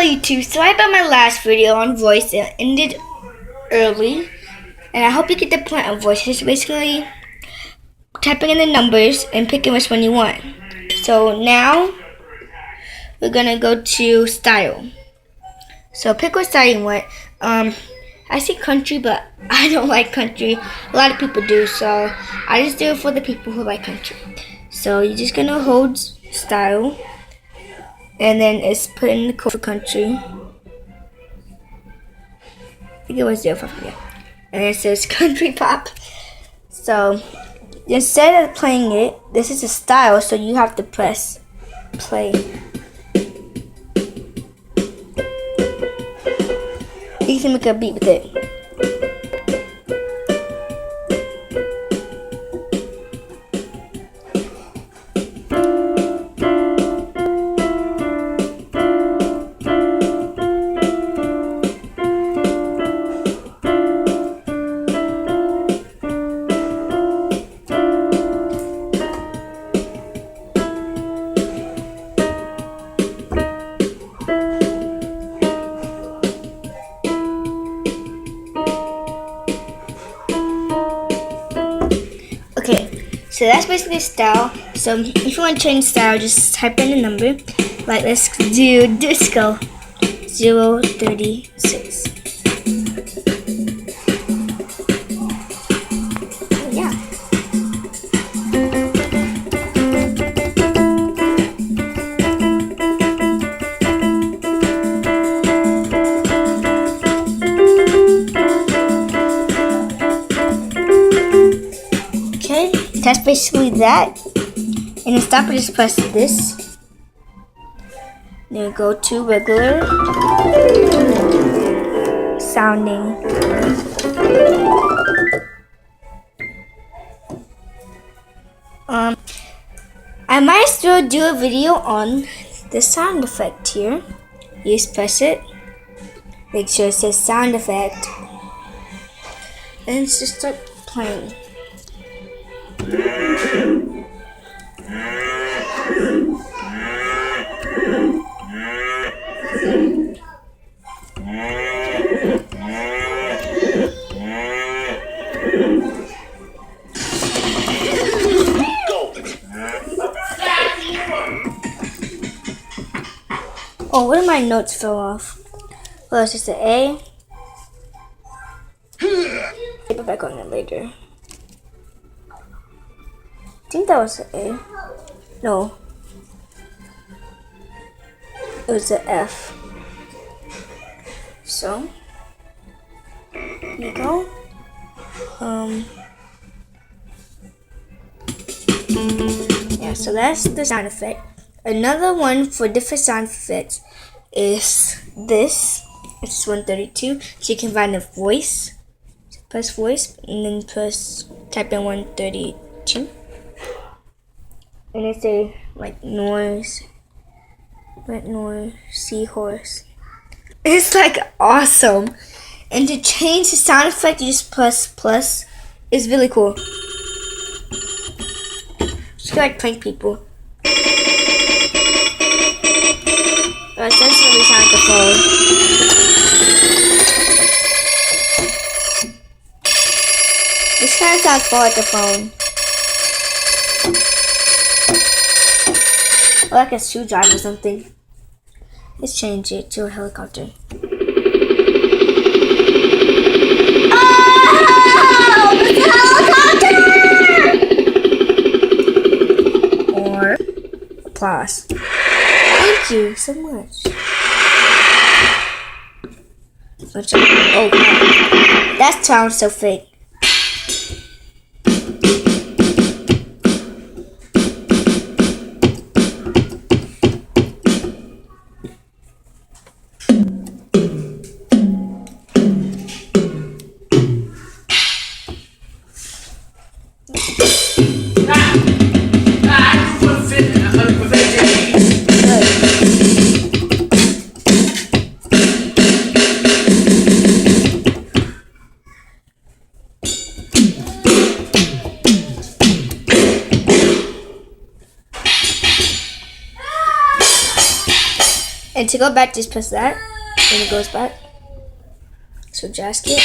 YouTube, sorry about my last video on voice. It ended early, and I hope you get the point of voice. It's basically typing in the numbers and picking which one you want. So now we're gonna go to style. So pick what style you want. I see country, but I don't like country. A lot of people do, so I just do it for the people who like country. So you're just gonna hold style, and then it's put in the code for country. I think it was 05, yeah. And it says country pop. So instead of playing it, this is a style, so you have to press play. You can make a beat with it. Okay, so that's basically style. So if you want to change style, just type in the number. Like, let's do disco 036. Yeah. Okay, that's basically that. And then stop and just press this. Then go to regular sounding. I might still do a video on the sound effect here. You just press it. Make sure it says sound effect. And just start playing. Oh, one of my notes fell off. Well, it's just an A. I'll put back on it later. I think that was an A. No. It was an F. So, here you go. Yeah, so that's the sound effect. Another one for different sound effects is this. It's 132. So you can find a voice. Press voice and then type in 132. And it's a like noise, red noise, seahorse. It's like awesome. And to change the sound effect, you just press plus. It's really cool. Just like prank people. But it doesn't really sound like the phone. This kind of sounds more like a phone. Or like a screwdriver or something. Let's change it to a helicopter. Oh! It's a helicopter! Or applause. Thank you so much. Oh, that sounds so fake. to go back, just press that, and it goes back. So Jasket.